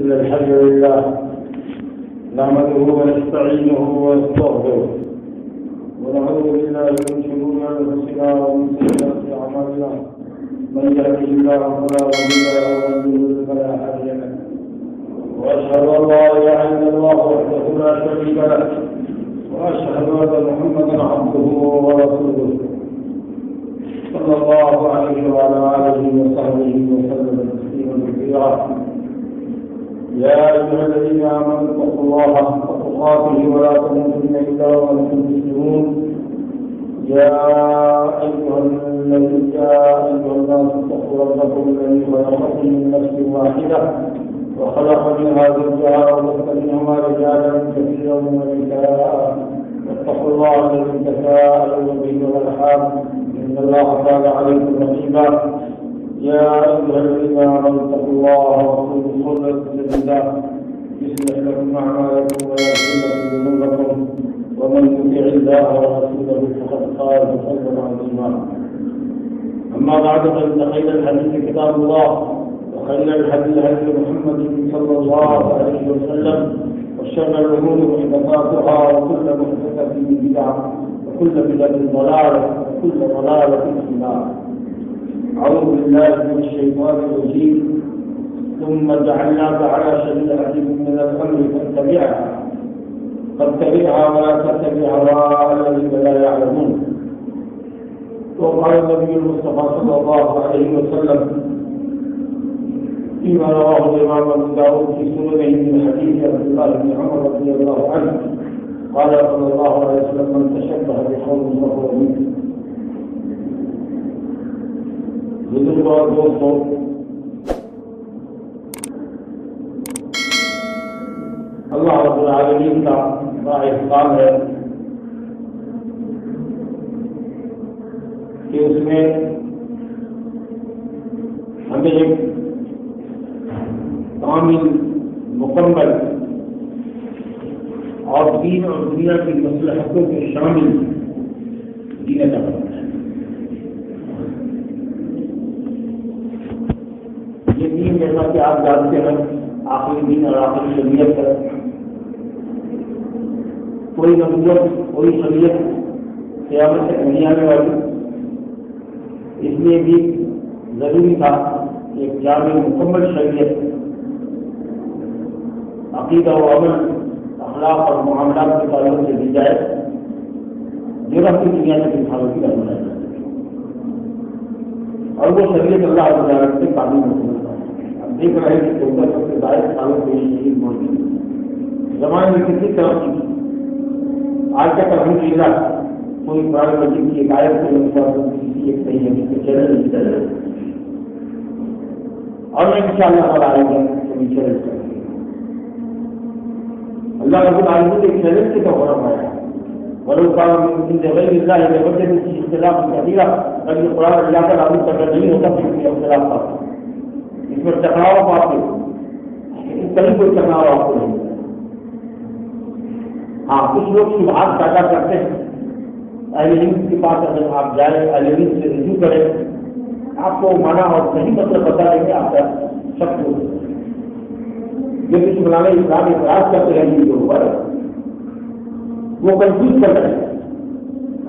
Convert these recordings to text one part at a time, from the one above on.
إن الحمد لله نحمده ونستعينه ونستغفره ونعوذ بالله من شرور أنفسنا ومن سيئات أعمالنا من يهده الله فلا مضل له ومن يضلل فلا هادي له وأشهد أن لا إله إلا الله وحده لا شريك له وأشهد أن محمدا عبده ورسوله صلى الله عليه وعلى آله وصحبه وسلم تسليما كثيرا يا أيها الذين آمنوا اتقوا الله حق تقاته ولا تموتن إلا وأنتم مسلمون يا أيها الناس اتقوا ربكم الذي خلقكم من نفس واحدة وخلق منها زوجها وبث منهما رجالا كثيرا ونساء واتقوا الله الذي تساءلون به والأرحام إن الله كان عليكم رقيبا يا أيها الذين آمنوا اتقوا الله وقولوا قولا سديدا يصلح لكم أعمالكم ويغفر لكم ذنوبكم ومن يطع الله ورسوله فقد فاز فوزا عظيما أما بعد فإن خير الحديث كتاب الله وخير الهدي هدي محمد صلى الله عليه وسلم وشر الأمور محدثاتها وكل محدثة بدعة وكل بدعة ضلالة وكل ضلالة في النار أعوذ بالله من الشيطان الرجيم ثم جعلناك على شريعة من الأمر فاتبعها ولا تتبع هواء الذين لا يعلمون وقال النبي المصطفى صلى الله عليه وسلم فيما رواه الإمام أبو داود في سننه من حديث عبد الله بن عمر رضي الله عنه قال صلى الله عليه وسلم من تشبه بقوم فهو منهم بزرگ اور دوستوں اللہ رب العالمین کا بڑا احسان ہے کہ اس نے ہمیں ایک کامل مکمل اور دین اور دنیا کی مصلحتوں کے شامل دین عطا فرمایا ہے۔ یہ دین جیسا کہ آپ جانتے ہیں آخری دین اور آخری شریعت ہے، کوئی نبوت کوئی شریعت قیامت تک نہیں آنے والی، اس لیے بھی ضروری تھا کہ ایک جامع مکمل شریعت عقیدہ و عمل اخلاق اور معاملات کے تعلق سے دی جائے جو رب کی دنیا میں دکھاوٹی کی رہنا ہے، اور وہ شریعت اللہ تعالیٰ سے قابل مکمل ہے۔ اب دیکھ رہے ہیں کہ 14 سب سے زائد سالوں سے یہ شہید موجود ہے، زمانے میں کتنی ترقی کی، آج تک الحمدللہ کوئی قرآن مجید کی ایک آیت کو کسی ایک صحیح حدیث کے چیلنج نہیں کر رہے، اور میں انشاءاللہ تعالیٰ آئے گا کبھی چیلنج کریں گے۔ اللہ رب العالمین ایک چیلنج کے طور پر آیا ہے، ولو كان من عند غير الله لوجدوا فيه اختلافا كثيرا، اور یہ قرآن اللہ کا لاگو کرنا نہیں ہوتا پھر بھی اختلاف پاتے، اس میں ٹکراؤ پاتے، کہیں کوئی ٹکراؤ آپ کو نہیں۔ ہاں کچھ لوگ شبہات پیدا کرتے ہیں، اہل علم کے پاس اگر آپ جائیں اہل علم سے رجوع کریں، آپ کو مانا اور صحیح مطلب بتا دیں گے، آپ کا شک ہو جو کچھ بنانے اسلام اعتراض کرتے ہیں ان کے اوپر وہ کنفیوز کر رہے ہیں۔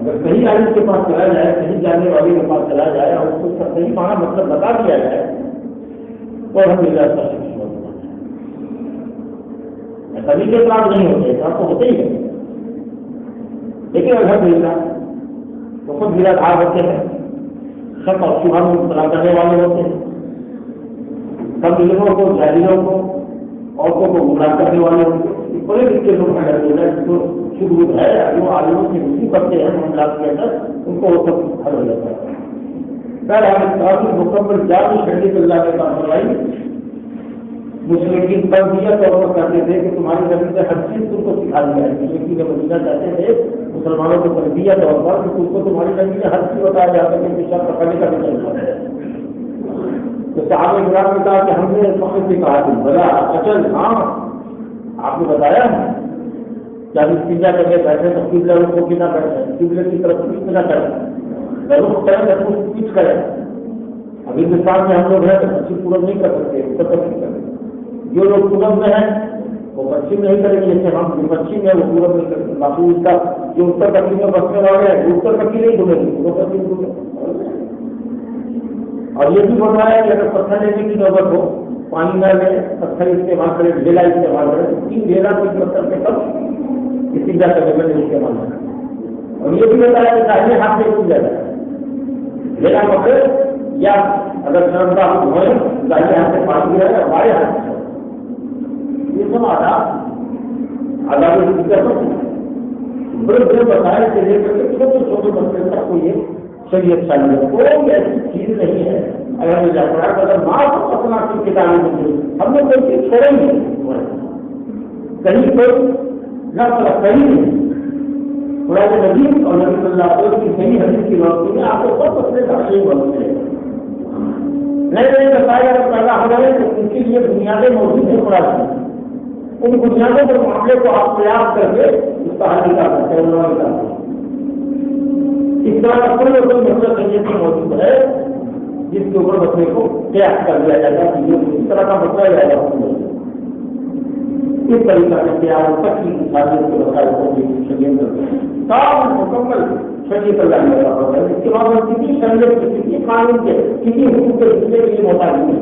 اگر صحیح عالم کے پاس چلا جائے، صحیح جاننے والے کے پاس چلا جائے اور اس کو صحیح معنی مطلب بتا دیا جائے تو ہم ایسا سبھی کے اعتراض نہیں ہوتے، اعتراض تو ہوتے ہی ہے، لیکن الحمدللہ بہت بلا دھار ہوتے ہیں، شک اور شبہ میں مبتلا کرنے والے ہوتے ہیں، سب علموں کو جاہلوں کو عورتوں کو گمراہ کرنے والے ہوتے ہیں، بڑے طریقے لوگ ہیں جو شروع ہے جو عالموں سے رجوع کرتے ہیں معاملات کے اندر ان کو وہ سب حل ہو جاتا ہے۔ بہرحال مکمل جامع شریعت اللہ نے کام کروائی، مسلمین تربیت طور پر کرتے تھے کہ تمہاری نبی نے ہر چیز تم کو سکھا دیا ہے، مسلمین کا مدینہ چاہتے تھے مسلمانوں کو تربیت طور پر کہ تم کو تمہاری نبی نے ہر چیز بتایا جاتا ہے کہ شب پکڑنے کا بھی چلتا ہے۔ تو صحابہ کرام نے کہا کہ ہم نے فخر سے کہا کہ بلا اچل ہاں آپ نے بتایا کیا استنجا کرنے بیٹھے تو قبلہ رخ کو نہ کریں، قبلے کی طرف پیچھ نہ کریں، رخ کریں پیچھ کریں۔ اب ہندوستان میں ہم لوگ ہیں تو مسجد پورا نہیں کر سکتے، اتر تک نہیں کر سکتے، جو لوگ پورب میں ہیں وہ پچھم نہیں کریں گے، جیسے ہم جو پچھم ہے وہ پورب نہیں کریں گے، باقی اس کا جو اتر پچھم میں بسنے والے ہیں وہ اتر پچھم نہیں گھومیں گے، وہ پچھم گھومیں۔ اور یہ بھی بول رہا ہے کہ اگر پتھر لینے کی نوبت ہو، پانی نہ لے، پتھر استعمال کرے، ڈھیلا استعمال کرے، 3 ڈھیلا کو پتھر سے کم استنجا کرنے میں نہیں استعمال کرے۔ اور یہ بھی بتایا کہ داہنے ہاتھ سے کھل جاتا ہے ڈھیلا پکڑے، یا اگر شرمدہ ہوئے داہنے ہاتھ سے پانی گرا ہے ہمارے ہاتھ سے، یہ سب آداب بڑے بڑے بتائے سے لے کر کے چھوٹے چھوٹے بچے تک کو یہ شریعت شامل ہے، کوئی ایسی چیز نہیں ہے اگر میں جا پڑا اگر ماں کو اپنا کی کتابیں ملتی ہم نے کوئی چیز چھوڑیں گے کہیں کوئی نہ کہیں نہیں۔ قرآن مجید اور نبی صلی اللہ علیہ وسلم کی صحیح حدیث کی روشنی میں آپ کو سب اپنے داخلے بنتے ہیں، نئے نئے مسائل اگر پیدا ہو رہے ہیں تو ان کے لیے بنیادیں موجود ہیں قرآن میں، ان بنیادوں پر معاملے کو آپ پریاس کر کے اس کا حل نکال سکتے ہیں، نکال سکتے ہیں۔ اس طرح کا کوئی مسئلہ شریعت میں موجود ہے جس کے اوپر مسئلے کو قیاس کر دیا جائے گا کہ اس طرح کا مسئلہ جائے گا، اس طریقے سے قیاس تک کی شادیوں کے مسائل کو شریعت سب مکمل شریعت اللہ نے ہوتا ہے۔ اس کے بعد کسی شریعت کے کسی قانون کے کسی حقوق کے حصے کے لیے محتاج نہیں ہے،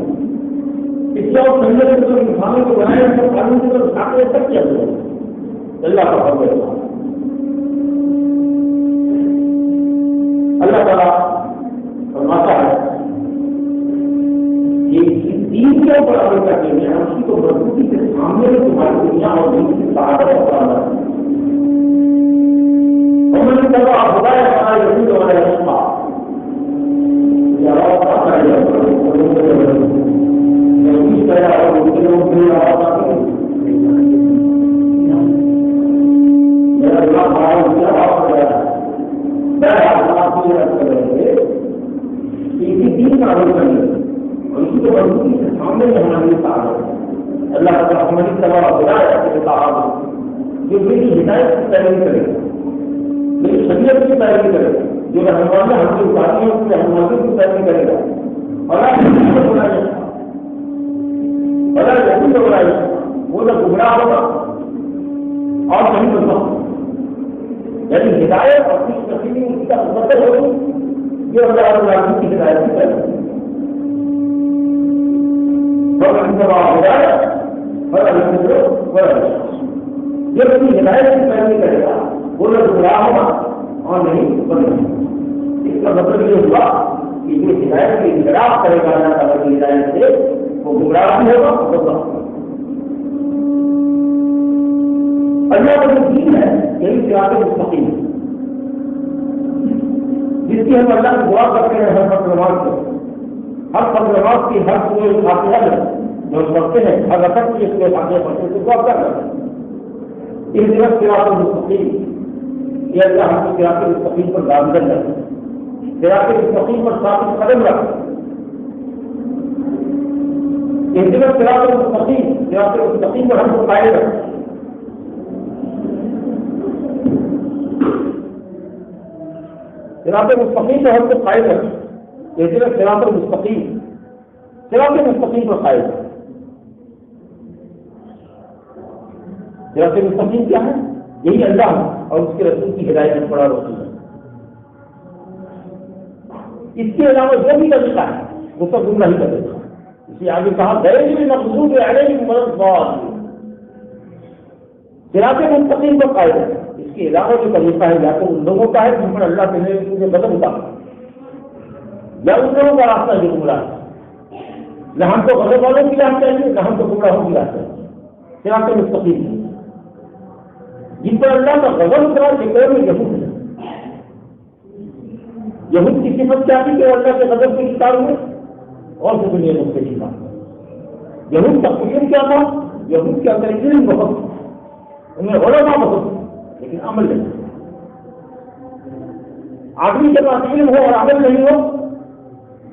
اس کے اور شریعت کے جو انسانوں کو بنائے ہیں قانون کے جو ساتھ تک کیا ہے اللہ کا حکم ہے۔ اللہ تعالیٰ فرماتا ہے کہ دین کے اوپر عمل کرنے میں ہم اسی کو مضبوطی کے سامنے میں تمہاری دنیا اور دین کی سعادت اور سعادت ہے۔ ہم نے کہا خدا ہے ہمارا یقین ہمارا رشتہ جواب آتا ہے پیدا اور ان کے لوگ بھی آواز آتی ہے میرا اللہ ہمارا ان کی آواز ہو گیا ہے دین کا عمل کرنے اور اسی کو مضبوطی سے سامنے میں ہماری سعادت ہے۔ اللہ تعالیٰ ہماری طرح ہدایت کے صاحب جو میری ہدایت کی پیروی کرے گا، میری شریعت کی پیروی کرے گا، جو رہنمائیاں ہم کی ذاتیوں کی رہنمائیوں کی پیروی کرے گا، وہ نہ گمراہ ہوگا اور نہیں بنتا ہوگا، یعنی ہدایت اور کچھ نصیبی اس کا مطلب ہوگی جو اللہ تعالیٰ کی ہدایت کی پیروی کرے جو اپنی ہدایت کی پیروی کرے گا وہ نہ گمراہ ہوگا اور نہیں بنے گا۔ اس کا مطلب یہ ہوا کہ جو ہدایت کی انحراف کرے گا اللہ تعالیٰ کی ہدایت سے وہ گمراہ بھی ہوگا اور بچا ہوگا۔ اللہ کا جو دین ہے یہی صراط مستقیم ہے جس کی ہم اللہ کو دعا کرتے ہیں ہر فرض نماز سے، ہر فرض نماز کی ہر سورہ فاتحہ میں جو پڑھتے ہیں ہر رکعت کی سورہ فاتحہ پڑھتے ہیں تو دعا کر رہے ہیں اس طرح صراط مستقیم یہ اللہ ہم کو صراط مستقیم پر گامزن ہے، صراط مستقیم پر ثابت قدم رکھتے ہیں۔ اس طرح صراط مستقیم پر ہم کو قائم رکھتے ہیں۔ صراط مستقیم پر ہم کو قائم رکھیں، اس طرح صراط مستقیم پر قائم رکھیں۔ صراط مستقیم کیا ہے؟ یہی اللہ اور اس کے رسول کی ہدایت میں پڑا رسول ہے۔ اس کے علاوہ جو بھی طریقہ ہے وہ سب گمراہی کا طریقہ ہے۔ اسی آگے کہا غیر مغضوب علیہم ولا الضالین، صراط مستقیم پر قائم رکھیں۔ اس کے علاوہ جو طریقہ ہے یا تو ان لوگوں کا ہے جن پر اللہ کے نے بدل اتارا، یا ان لوگوں کا راستہ جو گمراہ ہے۔ نہ ہم کو غضب والوں کی راہ چاہیے نہ ہم کو گمراہوں کی راہ چاہیے، صراط مستقیم ہے۔ جن پر اللہ کا غضب اترا شکر میں یہود ہے، یہود کی صفت کیا تھی کہ وہ اللہ کے غضب کے شکار ہوئے اور جو دنیا میں اس کے شکار۔ یہود کا کفر کیا تھا؟ یہود کے اندر علم بہت، ان میں علماء بہت لیکن عمل نہیں۔ آدمی کے پاس علم ہو اور عمل نہیں ہو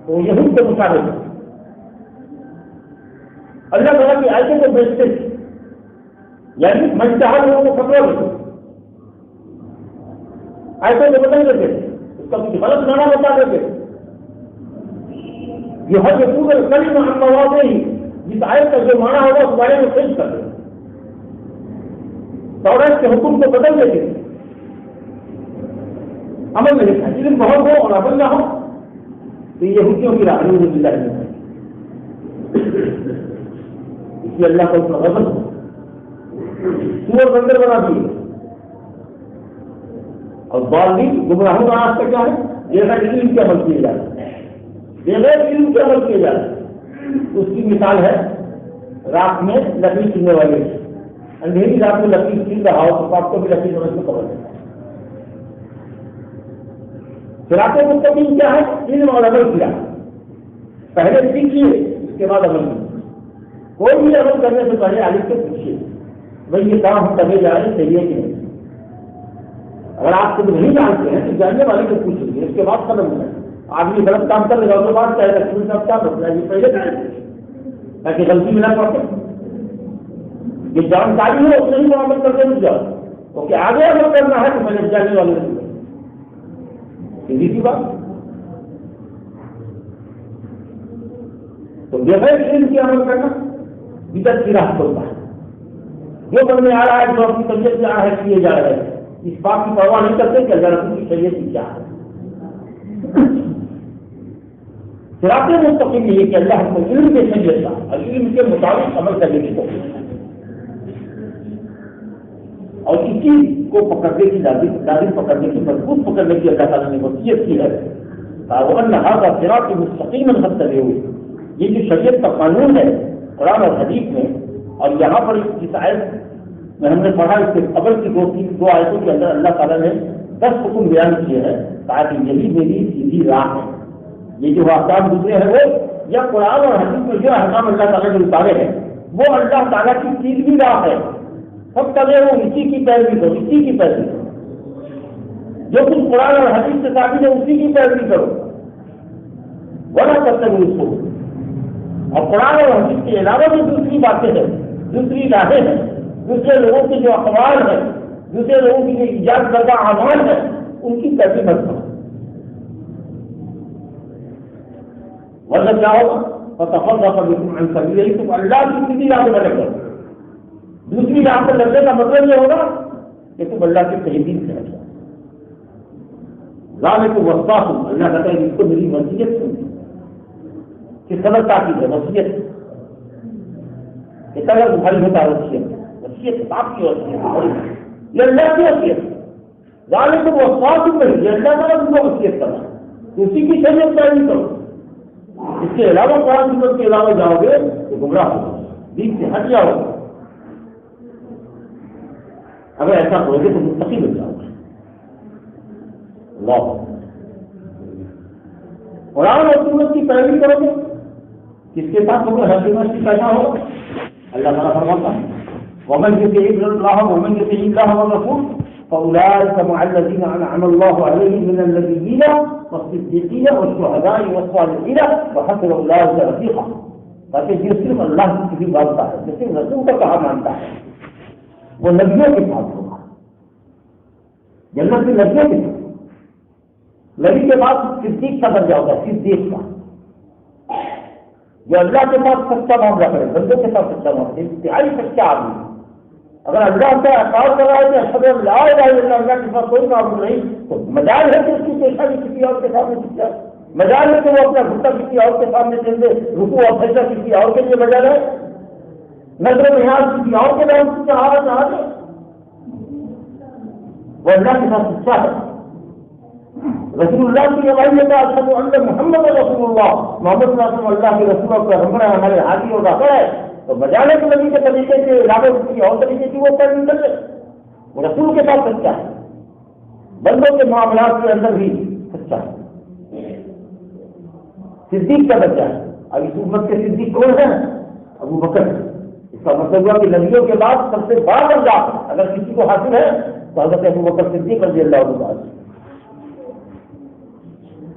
تو یہود کے مطابق اللہ تعالیٰ کی آیتوں کو بیچتے تھے، یعنی میں چاہا لوگوں کو فتویٰ دیتے، آیتوں کو بدل دیتے، اس کا کچھ غلط معنی بتا دیتے۔ یہ حج پورے کلمہ عن مواضعہ، جس آیت کا جو معنی ہوگا اس بارے میں پیش کر دیں، توریت کے حکم کو بدل دیتے ہیں، عمل میں لکھا علم بہت ہو اور عمل نہ ہو تو یہ یہودیوں کی راہ باللہ نہیں ہے۔ اس لیے اللہ کو اتنا غضب ہو، سور بندر بنا دیے اور ضالین گمراہوں کا راستہ کیا ہے؟ بغیر علم کے عمل کیے جاتے ہیں، بغیر علم کے عمل کیے جاتے ہیں۔ اس کی مثال ہے رات میں لکڑی چننے والے، اندھیری رات میں لکڑی چن رہا ہو تو آپ کو بھی لکڑی سمجھ میں خبر ہے۔ صراط مستقیم کیا ہے؟ علم اور عمل کیا، پہلے سیکھیے اس کے بعد عمل کیجیے۔ کوئی بھی عمل کرنے سے پہلے عالم سے پوچھیے بھائی یہ کام ہم کرنے جا رہے ہیں صحیح ہے کہ نہیں۔ اگر آپ خود نہیں جانتے ہیں تو جاننے والے کو پوچھیں گے، اس کے بعد قدم اٹھائیں۔ آدمی غلط کام کر لگا اس کے بعد چاہے رسول صاحب کیا مسئلہ ہے یہ پہلے کریں تاکہ غلطی میں نہ پڑے۔ یہ جانکاری ہے اس نہیں تو عمل کرنے رک جاؤ، کیونکہ آگے عمل کرنا ہے تو میں نے جاننے والے کو سیدھی سی بات۔ تو بغیر علم کے عمل کرنا بدعت کی راہ کھولتا ہے۔ جو من میں آ رہا ہے جو اپنی طبیعت سے آ رہا ہے کیے جا رہے ہیں، اس بات کی پرواہ نہیں کرتے کہ اللہ رسول کی شریعت کی کیا ہے۔ صراط مستقیم یہ کہ اللہ کو علم کے شریعت کا اور علم کے مطابق عمل کرنے کی کوشش ہے، اور اسی کو پکڑنے کی لازم پکڑنے کی مضبوط پکڑنے کی اللہ تعالیٰ نے وصیت کی ہے۔ وَأَنَّ هَذَا صِرَاطِي مُسْتَقِيمًا فَاتَّبِعُوهُ، یہ جو شریعت کا قانون ہے قرآن اور حدیث میں، اور یہاں پر جس آیت میں ہم نے پڑھا اس کے قبل کی دو آیتوں کے اندر اللہ تعالیٰ نے 10 حکم بیان کیے ہیں تاکہ یہی میری سیدھی راہ ہے۔ یہ جو احکام دوسرے ہیں وہ یا قرآن اور حدیث میں جو احکام اللہ تعالیٰ نے اتارے ہیں وہ اللہ تعالیٰ کی سیدھی راہ ہے۔ سب کرے وہ اسی کی پیروی کرو، اسی کی پیروی کرو، جو کچھ قرآن اور حدیث سے ثابت ہے اسی کی پیروی کرو، ورنہ کرتے ہوئے اس کو۔ اور قرآن اور حدیث کے علاوہ جو دوسری باتیں ہیں، دوسری راہیں ہیں، دوسرے لوگوں کے جو اقوال ہیں، دوسرے لوگوں کی جو ایجاد کردہ اعمال ہیں، ان کی پیروی مت کرو، ورنہ کیا ہوگا؟ فَتَفَرَّقَ بِكُمْ عَنْ سَبِيلِهِ، تم اللہ کی سیدھی راہ میں لگے گا۔ دوسری راہ پر لگنے کا مطلب یہ ہوگا کہ تم اللہ کے صحیح دین سے ہٹو۔ ذَلِكُمْ وَصَّاكُمْ، اللہ کہتا ہے اس کو میری وصیت سنی کہ صبر تاکید ہے، وصیت کہ طلب بھائی ہوتا ہے، وصیت آپ کی وصیت، یہ اللہ کی وصیت۔ ذَلِكُمْ وَصَّاكُمْ نہیں، یہ اللہ تعالیٰ تم کو وصیت کرنا، اسی کی شریعت پیروی کرو۔ اس کے علاوہ قرآن سنت کے علاوہ جاؤ گے تو گمراہ ہو جاؤ، دین سے ہٹ جاؤ گے۔ اگر ایسا کرو گے تو مستقیم ہو جاؤ گے۔ اللہ قرآن اور سنت کی پیروی کرو گے، کس کے ساتھ ہوگا؟ ہر سنت کی پیدا ہوگا۔ اللہ تعالیٰ فرماتا ہے وَمَنْ يُطِعِ اللَّهَ وَمَنْ يُطِعِ اللَّهَ وَالرَّسُولَ فَأُولَٰئِكَ مَعَ الَّذِينَ أَنْعَمَ اللَّهُ عَلَيْهِمْ مِنَ النَّبِيِّينَ وَالصِّدِّيقِينَ وَالشُّهَدَاءِ وَالصَّالِحِينَ وَحَسُنَ أُولَٰئِكَ رَفِيقًا۔ تاکہ جو صرف اللہ کی کسی بات کا ہے، جو صرف رسول کا کہا مانتا ہے، وہ نبیوں کے ساتھ ہوگا، جنت میں نبیوں کے ساتھ۔ نبی کے بعد صدیق کا درجہ ہوگا، صدیق کا، جو اللہ کے ساتھ سچا معاملہ کرے، بندوں کے ساتھ سچا معاملہ، انتہائی سچا آدمی۔ اگر اللہ کا اقرار کر رہا ہے کہ اشہد ان لا الہ الا اللہ، اللہ کے ساتھ کوئی معبود نہیں، تو مجال ہے کہ اس کی پیشانی کسی اور کے سامنے چل جائے، مجال ہے کہ وہ اپنا گھٹا کسی اور کے سامنے چل دے، رکوع اور سجدہ کسی اور کے لیے مجال ہے، نظر و نیاز کسی اور کے نام سے چاہا دے، وہ اللہ کے ساتھ سچا ہے۔ رسول اللہ کی گواہی ہے کہ اشہد ان محمد رسول اللہ، محمد صلی اللہ علیہ وسلم اللہ کے رسول اور پیغمبر ہے، ہمارے حاجی اور راہبر ہے، تو مجال ہے کہ نبی کے طریقے کے علاوہ کسی اور طریقے کی وہ پیروی کر لے، وہ رسول کے ساتھ سچا ہے، بندوں کے معاملات کے اندر بھی سچا ہے۔ صدیق کا درجہ ہے۔ اب اس امت کے صدیق کون ہیں؟ ابو بکر۔ اس کا مطلب ہوا کہ نبیوں کے بعد سب سے بڑا درجہ اگر کسی کو حاصل ہے تو حضرت ابو بکر صدیق رضی اللہ عنہ۔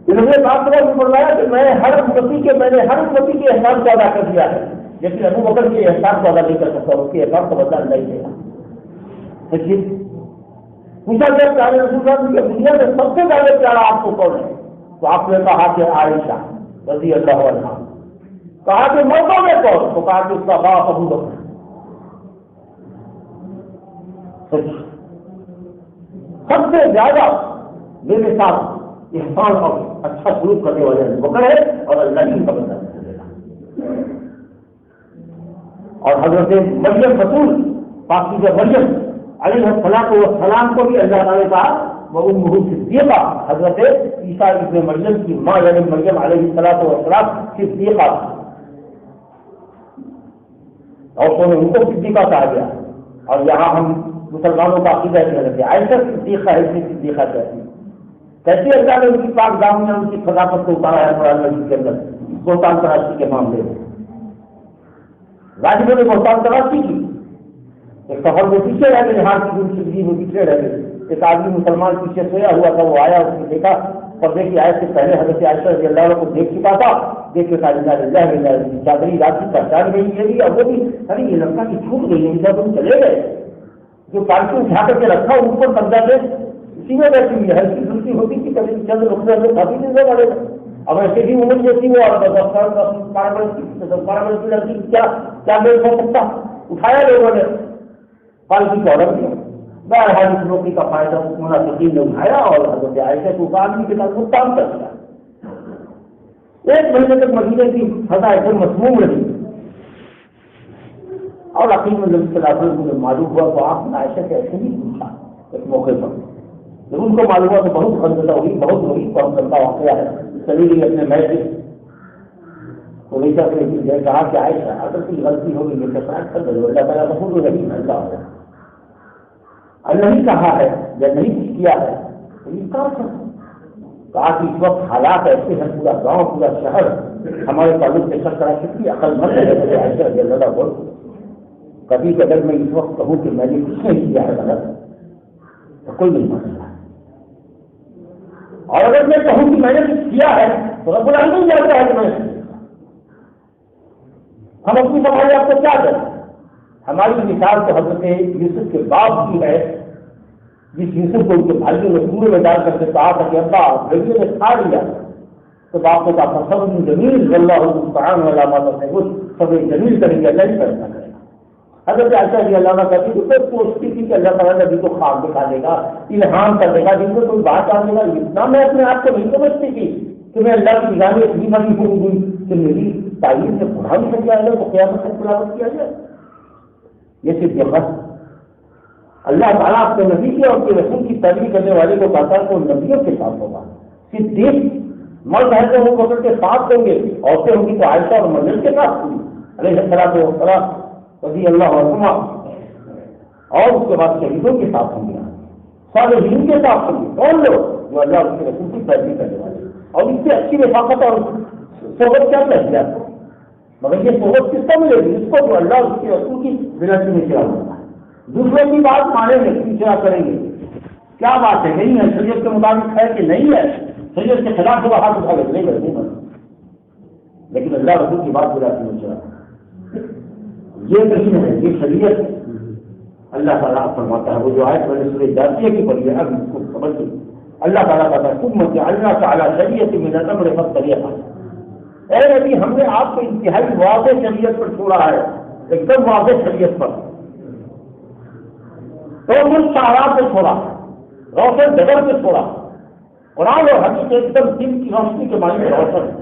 انہوں نے بات فرمایا کہ میں نے ہر امتی کے احسان کو ادا کر دیا ہے، لیکن ابو بکر کے احسان کو ادا نہیں کر سکتا، اس کے احسان کا بدلہ نہیں دے گا۔ پوچھا گیا پیارے رسول اللہ کہ دنیا میں سب سے زیادہ پیارا آپ کو کون ہے؟ تو آپ نے کہا کہ عائشہ رضی اللہ عنہا۔ کہا کہ مردوں میں کون؟ تو کہا کہ اس کا باپ ابو بکر. سب سے زیادہ میرے ساتھ احسان اور اچھا سلوک کرنے والے ابو بکر ہے اور اللہ ہی کا بندہ ہے. اور حضرت مریم بطول پاکیزہ مریم علیہ السلام کو بھی اللہ تعالیٰ کا وہ امہ صدیقہ حضرت عیسیٰ ابن مریم کی ماں یعنی مریم علیہ السلام صدیقہ اور ان کو صدیقہ کہا گیا. اور یہاں ہم مسلمانوں کا عقیدہ ہے عائشہ صدیقہ ہے صدیقہ کہتی کیسے اللہ نے ان کی پاک دامن میں ان کی خلافت کو اتارا ہے قرآن مجید کے اندر بہتان تراشی کے معاملے میں. راجدوں نے بہتان تراشی کی ایک سفر میں پیچھے رہ گئے ہاتھ کی زندگی میں پیچھے رہ گئے. ایک آدمی مسلمان پیچھے سویا ہوا تھا وہ آیا اس نے دیکھا پردے کی آیت سے پہلے حضرت عائشہ رضی اللہ عنہ کو دیکھ چکا تھا. دیکھ کے چادری رات کی پہچان گئی یہ بھی اور وہ بھی ارے یہ لڑکا کی چھوٹ گئی ہے جب تم چلے گئے جو پارٹی اٹھا کر کے رکھا اوپر قبضہ سے اسی میں بیٹھی ہوئی ہے ہلکی دھلکی ہوتی تھی کبھی چند رخصے سے کافی دن سے بڑے اب ایسے بھی عمر جیسی وہ 10-12 برس کی لڑکی کیا میل ہو سکتا اٹھایا لوگوں نے پالکی کو عورت دیا. بہرحال اس نوکری کا فائدہ منافقین نے اٹھایا اور حضرت عائشہ کو آدمی کے ساتھ مستعم کر دیا. 1 مہینے تک مدینے کی فضا ایک مسموم رہی اور عقیم نبی صلی اللہ علیہ وسلم کو معلوم ہوا تو آپ نے عائشہ سے ایسے ہی پوچھا ایک موقع پر جب ان کو معلوم ہوا تو بہت غمزدہ ہوئی بہت ہوئی کون کرتا واقعہ ہے چلی گئی اپنے محل سے تو ویسا سے کہا کہ عائشہ اگر کوئی غلطی ہوگی یہ کسرات کر دو اللہ تعالیٰ بہت نہیں اللہ ہوگا اللہ نہیں کہا ہے یا نہیں کچھ کیا ہے تو یہ کہاں کہا کہ اس وقت حالات ایسے ہیں پورا گاؤں پورا شہر ہمارے تعلق سے سر کرا کتنی عقل مند ہے عائشہ رضی اللہ بول کبھی اگر میں اس وقت کہوں کہ میں نے کچھ نہیں کیا ہے غلط تو کوئی نہیں مسئلہ اور اگر میں کہوں کہ میں نے کچھ کیا ہے تو رب العالمین جانتا ہے کہ میں نے ہم اپنی سمجھ آپ کو کیا کریں. ہماری مثال تو حضرت یوسف کے باپ کی ہے جس یوسف کو ان کے بھائیوں نے کنویں میں ڈال کر کے کہا تھا کہ ابا بیٹے نے کھا لیا تو باپ کو کہا سب جمیل اللہ سبحانہ والا ماتا سے کچھ سب جمیل کریں گے اللہ ہی فیصلہ کرے گا. حضرت عائشہ رضی اللہ عنہ کہتی تو پھر سوچتی تھی کہ اللہ تعالیٰ نبی کو خواب دکھا دے گا الہام کر دے گا جن کو کوئی بات آنے گا اتنا میں اپنے آپ کو نہیں سمجھتی تھی کہ میں اللہ کی نگاہ میں اتنی بڑی ہوں گئی کہ میری تعلیم سے پڑھا بھی سک جائے گا تو قیامت تک تلاوت کیا جائے. یہ صرف یہ بس اللہ تعالیٰ اپنے نبی کی اور اپنے رسول کی تعلیم کرنے والے کو کہتا ہے تو نبیوں کے ساتھ ہوگا. صرف دیش مرد ہے تو وہ بکر کے ساتھ ہوں گے عورتیں ہوں گی تو عائشہ اور مریم کے ساتھ ہوں گی علیہ السلام رضی اللہ عنہما اور اس کے بعد شہیدوں کے ساتھ ہوں گے صالحین کے ساتھ ہوں گے. کون لوگ جو اللہ اور اس کے رسول کی تعلیم کرنے والے اور اس سے اچھی رفاقت اور صحبت کیا چاہیے آپ کو مگر یہ صحبت کس کو ملے گی اس کو جو اللہ اور اس کے رسول کی بنا میں چلا ہوتا ہے. دوسروں کی بات مانیں گے پیچھا کریں گے کیا بات ہے نہیں ہے شریعت کے مطابق ہے کہ نہیں ہے شریعت کے خلاف ہوگا ہاتھ اٹھا کے نہیں کریں لیکن اللہ رسول کی بات بلا میں چلا یہ نہیں ہے یہ شریعت اللہ تعالیٰ فرماتا ہے وہ جو آیت میں نے سورہ جاثیہ کی پڑھی ہے اب اس کو سمجھ لیں. اللہ تعالیٰ کہتا ہے ثم جعلنا تعالیٰ شریعت من الامر فاتبعها. اے نبی ہم نے آپ کو انتہائی واضح شریعت پر چھوڑا ہے ایک دم واضح شریعت پر تو ان شاہراہ پہ چھوڑا روشن جگہ پہ چھوڑا قرآن اور حدیث ایک دم دل کی روشنی کے معنی میں روشن ہے.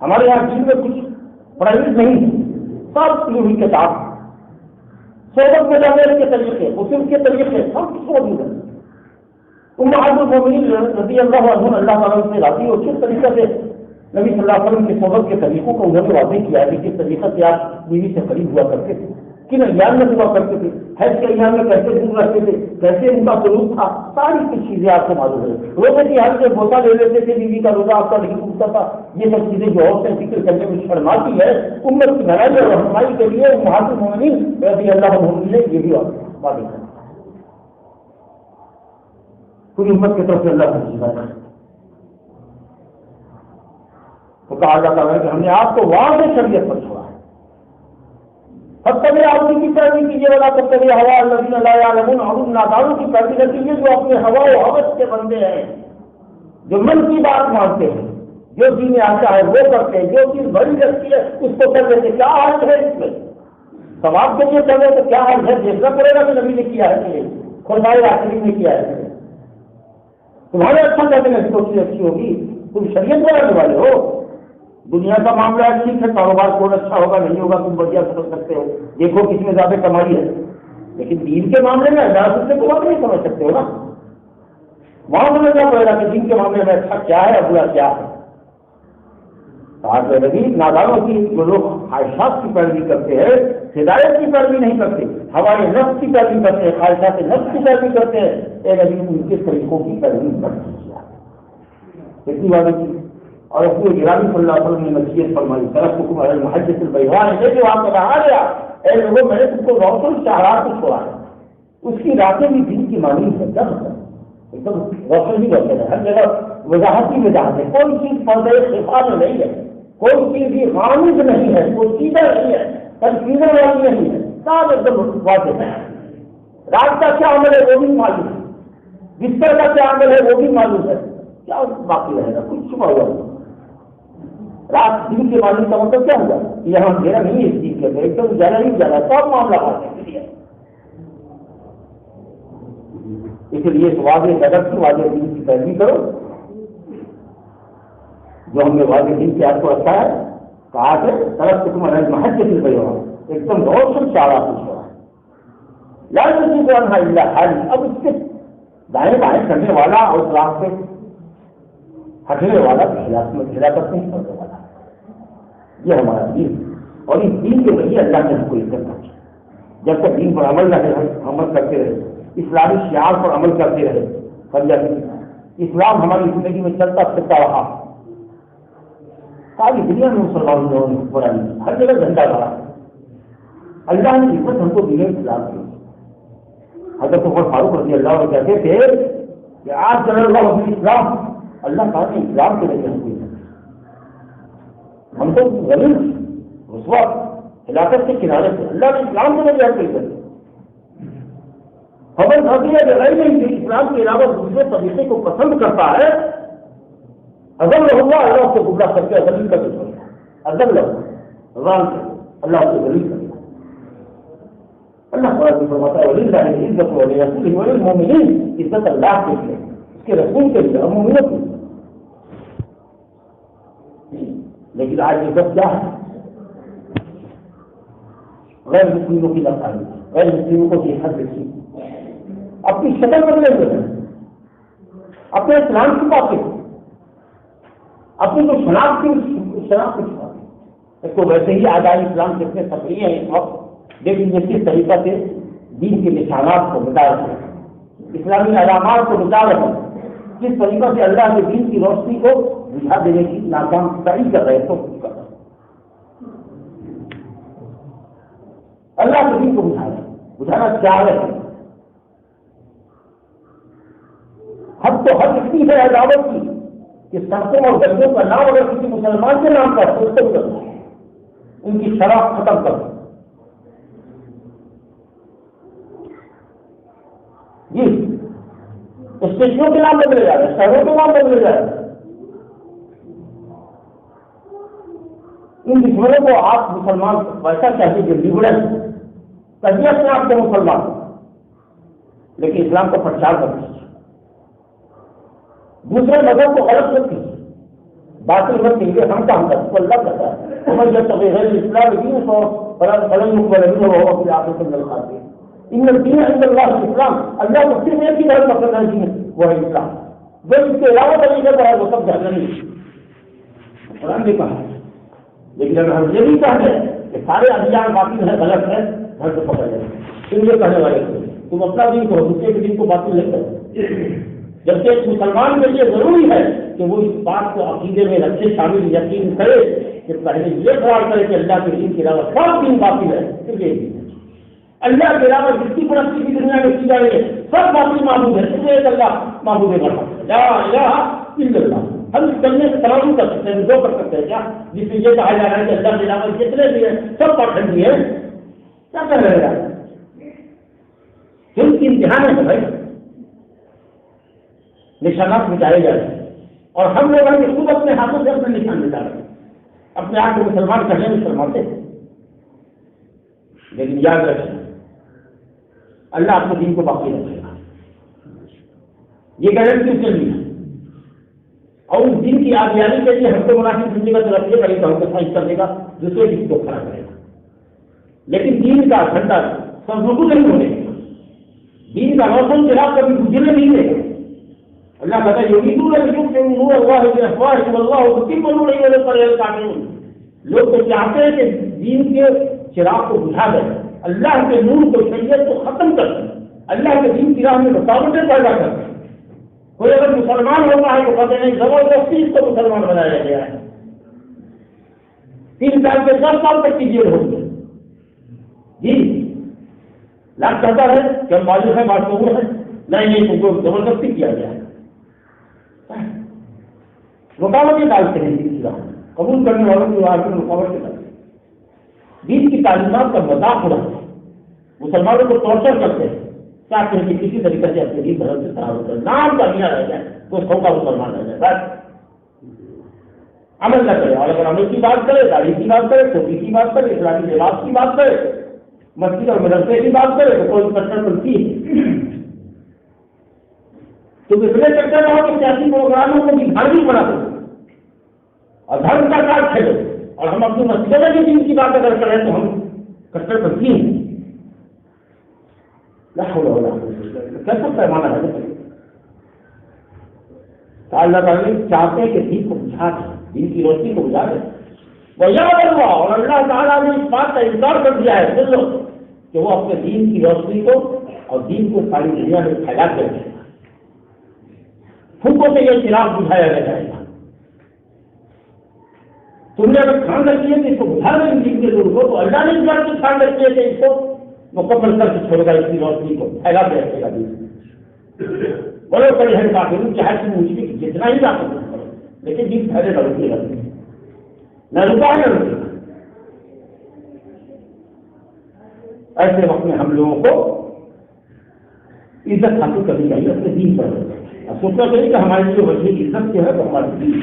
ہمارے یہاں دل میں کچھ پرہیز نہیں ہے سب کی ہوئی کتاب صحبت میں جانے کے طریقے حسن کے طریقے سب کچھ موجود ہے. امہات المومنین رضی اللہ عنہ اللہ تعالیٰ سے راضی اور کس طریقے سے نبی صلی اللہ علیہ وسلم کی صحبت کے طریقوں کو انہوں نے واضح کیا ہے کہ کس طریقے سے آپ بیوی سے قریب ہوا کرتے تھے کن ایام میں ہوا کرتے تھے حج کے ایام میں کیسے دور رہتے تھے کیسے ان کا سلوک تھا ساری کچھ چیزیں آپ کو معلوم ہے. روزے کی حج سے بوسہ لے لیتے تھے بیوی کا روزہ آپ کا نہیں ٹوٹتا تھا. یہ سب چیزیں جو عورتیں ذکر کرنے میں شرماتی ہے امت کی بھلائی اور رہنمائی کے لیے امہات المومنین رضی اللہ عنہم نے یہ بھی واضح کیا پوری امت کی طرف سے اللہ کا جیسا ہے. تو کہا جاتا ہے کہ ہم نے آپ کو واضح شریعت پر چھوڑا ہے. اب کبھی آدمی کی پیروی کیجیے والا تو کبھی ہوا الذین لا یعلمون اور ان نادانوں کی پیروی نہ کیجیے جو اپنے ہوا و حوث کے بندے ہیں جو من کی بات مانتے ہیں جو دین میں آتا ہے وہ کرتے ہیں، جو چیز بڑی لگتی ہے اس کو کر دیتے. کیا حال ہے اس میں؟ ثواب کے لیے کر رہے تو کیا حال ہے؟ دیکھنا پڑے گا کہ نبی نے کیا ہے کہ خلفائے راشدین نے کیا ہے. تمہارے اچھا کرنے میں سوچ اچھی ہوگی، تم شریعت بنانے والے ہو. دنیا کا معاملہ ہے، ٹھیک ہے، کاروبار کون اچھا ہوگا نہیں ہوگا تم بڑھیا سمجھ سکتے ہو، دیکھو کس میں زیادہ کمائی ہے. لیکن دین کے معاملے میں اللہ سے تم نہیں سمجھ سکتے ہو نا. وہاں سمجھنا پڑے گا کہ دین کے معاملے میں اچھا کیا ہے اور برا کیا ہے. نبی نادانوں کی جو لوگ خواہشات کی پیروی کرتے ہیں، ہدایت کی پیروی نہیں کرتے، ہمارے نفس کی پیروی کرتے ہیں، خواہشات نفس کی پیروی کرتے ہیں، اے نبی ان کے طریقوں کی پیروی مت کیجیے. کتنی باتیں کی. اور رسول گرامی صلی اللہ علیہ وسلم نے نصیحت فرمائی، ترکتکم علی المحجۃ البیضاء، جو آپ نے کہا گیا اے لوگوں میں نے تم کو روشن شاہراہ کو چھوڑا ہے. اس کی راتیں بھی دن کی مانند ہے، ایک دم روشن ہی روشن ہے، ہر جگہ وضاحت ہی وضاحت ہے. کوئی چیز پردے خفا میں نہیں ہے، کوئی چیز بھی غامض نہیں ہے، کوئی چیزیں نہیں ہے، کنفیوژن والی نہیں ہے، سب ایک دم واضح ہے. رات کا کیا عمل ہے وہ بھی معلوم ہے، بستر کا کیا عمل ہے وہ بھی معلوم ہے. کیا باقی رہے گا؟ کچھ چھپا ہوا نہیں. رات دن کے معنی کا مطلب کیا ہوا؟ یہاں اندھیرا نہیں ہے اس چیز کے اندر، ایک دم جانا نہیں جانا، سب معاملہ واضح کے لیے. اس لیے واضح نظر کی واضح دین کی پیروی کرو. جو ہم نے واضح دین کی آپ کو رکھا ہے، کہا کہ ترکتکم علی المحجۃ البیضاء، ایک دم روشن چارہ پوچھ رہا ہے. لا یزیغ عنہا الا حالک. اب اس کے دائیں بائیں کرنے والا اور اس راہ سے ہٹنے والا ہلاکت نہیں کرنے والا. یہ ہمارا دین، اور اس دین کے ذریعے اللہ نے ہم کو عزت رکھی. جب تک دین پر عمل کرتے رہے، اسلامی شعار پر عمل کرتے رہے، سمجھا کہ اسلام ہماری زندگی میں چلتا پھرتا رہا. ساری دنیا میں مسلمانوں نے حکمرانی کی، ہر جگہ جھنڈا گاڑا. اللہ نے عزت ہم کو دین اسلام کی. حضرت عمر فاروق رضی اللہ عنہ کہتے تھے کہ آج چل اللہ علیہ اسلام، اللہ تعالیٰ نے اسلام کے لیے ہم کو. ہم تو غریب رسوا ہلاکت کے کنارے سے، اللہ نے اسلام کے لیے ہم کو عزت. خبر بھاگی ہے کہ نہیں اسلام کے علاوہ دوسرے طریقے کو پسند کرتا ہے، اگر اللہ اللہ سے گمراہ کر کے غریب کر کے اگر اللہ سے غریب کر کے. اللہ تعالیٰ کی فرماتا ہے وللہ العزت ولرسولہ وللمؤمنین، عزت اللہ کے لیے، اس کے رسول کے لیے اور مومنوں کے لیے. لیکن آج عزت کیا ہے؟ غیر مسلموں کی لفظ، غیر مسلموں کو یہ حد رکھی، اپنی شکل بدلے ہوئے ہیں، اپنے اسلام کی باتیں، اپنی جو شناخت کی اس کو ویسے ہی آزاد اسلام سے اتنے سفری ہیں اس وقت، لیکن یہ کس طریقہ سے دین کے نشانات کو مٹا رہے ہیں، اسلامی علامات کو مٹا رہے ہیں، کس طریقہ سے اللہ کے دین کی روشنی کو بجھا دینے کی ناکام صحیح کر رہے ہیں. تو کچھ کر رہے ہیں، اللہ کے دین کو بجھانا چاہ رہے ہیں. حد تو حد اتنی ہے عداوت کی کہ سڑکوں اور گلیوں کا نام اگر کسی مسلمان کے نام پر تو ان کی شراب ختم کر دو. جی اسٹیشنوں کے نام بدلے جا رہے ہیں، شہروں کے نام بدلے جا رہے ہیں. ان دشمنوں کو آپ مسلمان ویسا چاہیے کہ لبرل طبیعت سے آپ کے مسلمان، لیکن اسلام کا پرچار کر دیجیے، دوسرے مذہب کو غلط مت کیجیے، باطل مت کیجیے. ہم کا ہم کو اللہ کرتا ہے اسلام دین کو فلن يقبل منه وهو في الآخرة من الخاسرين. ان الدین عند اللہ الاسلام، اللہ کو صرف ایک ہی دھرم پسند ہے دین، وہ ہے اسلام. جو اس کے علاوہ طریقے پر ہے وہ سب جہنمی. قرآن نے کہا. لیکن اگر ہم یہ بھی کہتے ہیں کہ سارے ادیان باطل ہے، غلط ہے، گھر سے پکڑ جائے تم یہ کہنے والے تم اپنا دین کرو، دوسرے کے دین کو باطل نہیں کرو. جبکہ ایک مسلمان کے لیے ضروری ہے کہ وہ اس بات کو عقیدے میں رکھے، شامل یقین کرے کہ پہلے یہ خیال کرے کہ اللہ کے دین کے علاوہ سب دین باطل ہے، صرف ایک دین ہے. اللہ کے علاوہ جس کی پرستی کی دنیا میں کی جا رہی ہے سب باطل معبود ہے، صرف ایک اللہ معبود ہے. لا الہ الا اللہ. ہم کرنے سے تمام کر سکتے ہیں، دو کر سکتے ہیں کیا؟ جس میں یہ کہا جا رہا ہے کہ اللہ کے علاوہ جتنے بھی ہیں سب پٹھن بھی ہیں، کیا کر رہے ہیں؟ پھر امتحان ہے بھائی، نشانات مٹائے جا رہے ہیں اور ہم لوگ ہیں کہ خود اپنے ہاتھوں سے اپنے نشان مٹا رہے ہیں، اپنے آپ کو مسلمان کہنے میں شرماتے ہیں۔ لیکن یاد رکھیں اللہ اپنے دین کو باقی رکھے گا، یہ گارنٹی اس کے لیے ہے، اور اس دن کی آزادی کے لیے ہم کو مناسب زندگی کا طرف یہ کرے گا، ہم کو سائز کر دے گا، دوسرے دن کو کھڑا کرے گا، لیکن دین کا جھنڈا سب نہیں ہونے گا، دین کا روشن چراغ کبھی گزرنے نہیں دے گا۔ اللہ کہتا ہے یریدون ان یطفئوا نور اللہ بافواہہم واللہ متم نورہ ولو کرہ الکافرون، لوگ تو چاہتے ہیں کہ دین کے چراغ کو بجھا دیں، اللہ کے نور کو، شریعت کو ختم کر دیں، اللہ کے دین کی راہ میں رکاوٹیں پیدا کر دیں۔ کوئی اگر مسلمان ہوتا ہے تو کہتے ہیں زبردستی اس کو مسلمان بنایا گیا ہے، 3 سال سے 10 سال تک کی جیل ہوگی جی، لاکھ کہتا ہے کہ ہم معلوم ہے معصوم ہے، نہیں تم کو زبردستی کیا گیا ہے، رکاوٹیں ڈالتے ہیں دین کی راہ میں، قبول کرنے والوں کی راہ میں رکاوٹیں ڈالتے ہیں، دین کی تعلیمات کا مذاق اڑاتے ہیں، مسلمانوں کو ٹارچر کرتے ہیں، چاہتے ہیں کہ کسی طریقے سے اپنے دین دھرم سے تعارف کرے، نام کا دیا رہ جائے تو سو کا مسلمان رہ جائے، بس عمل نہ کرے، اور اگر عمل کی بات کرے، داڑھی کی بات کرے، ٹوپی کی بات کرے، اسلامی لباس کی بات کرے، مسجد اور مدرسے کی بات کرے تو کوئی کٹر پنتھی ہے۔ تم اس لیے کرتے رہو کہ سیاسی پروگراموں کو بھی دھارمک بنا دو اور دھرم کا کارڈ کھیلو، اور ہم اپنی مسجدوں میں بھی دین کی بات اگر کریں تو ہم کٹر پنتھی ہیں۔ لا حول ولا قوة الا باللہ، کیسا پیمانہ ہے؟ تو اللہ تعالیٰ چاہتے ہیں کہ دین کو بجھا دیں، دین کی روشنی کو بجھا دیں، وَيَعْلَمُ اللَّهُ، اور اللہ تعالیٰ نے اس بات کا انکار کر دیا ہے سن لو کہ وہ اپنے دین کی روشنی کو اور دین کو ساری دنیا میں پھیلا کر دے گا، پھوکوں سے یہ چراغ بجھایا جائے گا۔ تم نے اگر ٹھان رکھی ہے کہ اس کو بجھا دیں دین کے نور کو، تو اللہ نے اس بات کی ٹھان رکھی ہے کہ اس کو مکمل کر کے چھوڑے گا، اس کی روشنی کو پھیلا کے رکھے گا دین، بڑے بڑے ہیں کافرون، چاہے تم مجھ جتنا ہی طاقت کرو، لیکن دین پھیلے گا، رکے گا، نہ رکا ہے نہ رکے گا۔ ایسے وقت میں ہم لوگوں کو عزت حاصل کرنی چاہیے اپنے دین پر، اور سوچنا چاہیے کہ ہمارے لیے وجہ عزت جو ہے وہ ہمارے دین،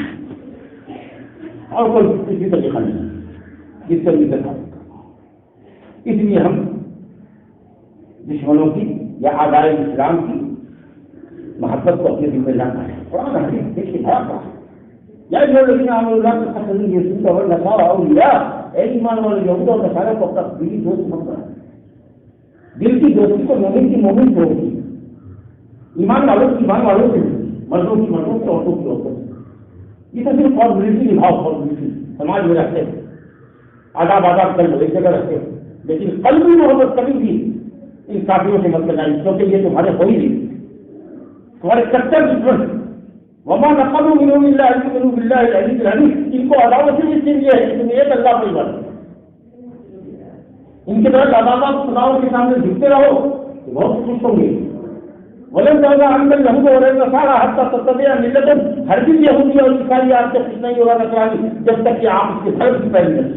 اور کوئی کسی طریقہ نہیں جس سے عزت حاصل کرنا۔ اس لیے ہم دشمنوں کی یا اعدائے اسلام کی محبت کو اپنے دل میں لانا ہے۔ قرآن حدیث دیکھیے بڑا کہا یا جو لیکن عام اللہ کے فصل یسوع اور نصارى اولیاء، اے ایمان والے یہود اور نصارہ کو اپنا دلی دوست مت بنا، دل کی دوستی کو مومن کی مومن سے ہوگی، ایمان والوں کی ایمان والوں سے، مردوں کی مردوں سے، عورتوں کی عورتوں سے۔ یہ تو صرف فارملٹی نبھاؤ، فارملٹی سماج میں رکھتے ہیں، آداب آداب کر لو ایک جگہ رکھتے ہیں، لیکن قلبی محبت کبھی بھی ان کافروں سے مت کرنا، کیونکہ یہ تمہارے ہو ہی نہیں، تمہارے کٹر دشمن۔ وما نقموا منهم الا ان يؤمنوا بالله العلي العظيم، ان کو عداوت اس لیے ہے کہ تم ایک اللہ کو عبادت کرو، ان کے طرف عداوت خداؤں کے سامنے جھکتے رہو تو بہت خوش ہوں گے۔ ولن ترضى عنك اليهود ولا النصارى حتى تتبع ملتهم، ہرگز یہودی اور عیسائی آپ سے خوش نہیں ہوگا نصرانی جب تک کہ آپ اس کے دھرم کی پیروی کریں،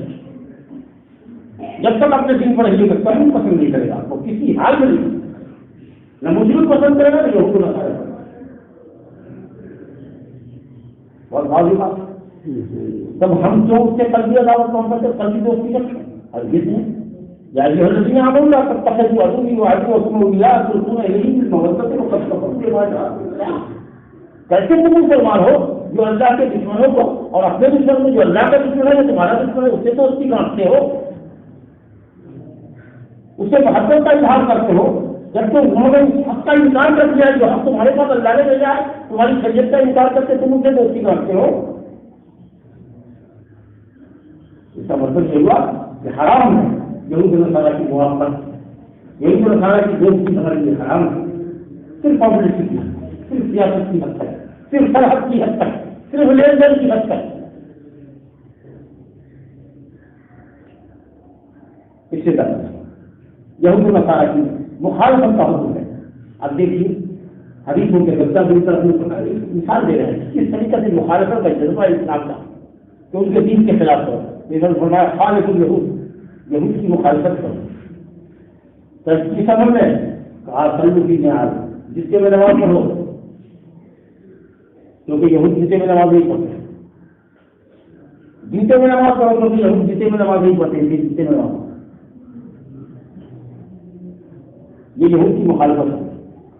جب تک اپنے دین پر ہی پسند نہیں کرے گا، آپ کو کسی حال میں نہیں، نہ مجرم پسند کرے گا نہ یہود نصارہ۔ بہت واضح بات، تب ہم جو اس سے قلبی عداوت محبت سے قلبی دوستی کرتے ہیں ہرگز نہیں۔ یا ایھا الذین آمنوا لا تتخذوا عدوی وعدوکم اولیاء تلقون الیہم بالمودۃ وقد کفروا بما جاءکم من الحق۔ کیسے تم مسلمان ہو جو اللہ کے دشمنوں کو اور اپنے دشمن کو جو اللہ کا دشمن ہے جو تمہارا دشمن ہے اس سے دوستی کرتے ہو، اس سے محبت کا اظہار کرتے ہو، جب تم انہوں نے حق کا انکار کر دیا جو حق تمہارے پاس اللہ نے بھیجا ہے، تمہاری شریعت کا انکار کرتے تم ان سے دوستی کرتے ہو، اس کا مطلب یہ ہوا کہ حرام ہے یہود نصارہ کی موافقت، یہود نصارہ کی دوستی ہمارے لیے حرام ہے، صرف پاپولیٹی کی حد تک، صرف سیاست کی حد تک، صرف سرحد کی حد تک، صرف لین دین کی حد تک۔ اس سے زیادہ یہود نصارہ کی مخالفت کا حکم ہے۔ اب دیکھیے حدیثوں کے غزہ کی طرف مثال دے رہے ہیں کس طریقے سے مخالفت کا جذبہ اسلام کا کہ ان کے دین کے خلاف ہو، لیکن فرمایا خالف الیہود، یہود کی مخالفت کرو۔ ترقی سبب ہے کہا صلو فی نعال، جس کے میں نماز پڑھو، کیونکہ یہود جوتے میں نماز نہیں پڑھتے، جوتے میں نماز پڑھو کیونکہ یہود جوتے میں نماز نہیں پڑھتے، جوتے میں نماز، یہ یہود کی مخالفت ہے۔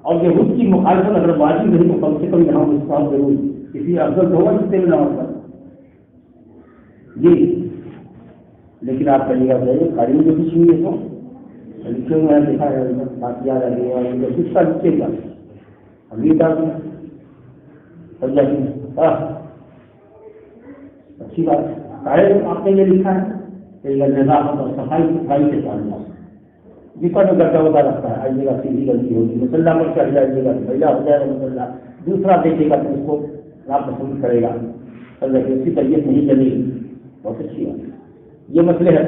اور یہود کی مخالفت اگر واجب نہیں تو کم سے کم یہاں مستحب ضرور کسی افضل ہوگا جوتے میں نماز پڑھنا جی۔ لیکن آپ کہیے گا بھائی قاری جو کچھ نہیں ہے تو لکھے ہوئے ہیں، دیکھا ہے بات یاد آ گئی اور کس کا لکھے گا ابھی بات اچھی بات ہے، آپ نے یہ لکھا ہے کہ نظافت اور صفائی سے تعلق جتنا جو گڈھا ہوتا رکھتا ہے آئیے گا سیدھی غلطی ہوگی مسلح پر چڑھ جائیے گا پہلا ہو جائے گا مسلح، دوسرا دیکھے گا تو اس کو ناپسند کرے گا، اس کی طبیعت نہیں چلے گی، بہت اچھی بات ہے۔ یہ مسئلے ہے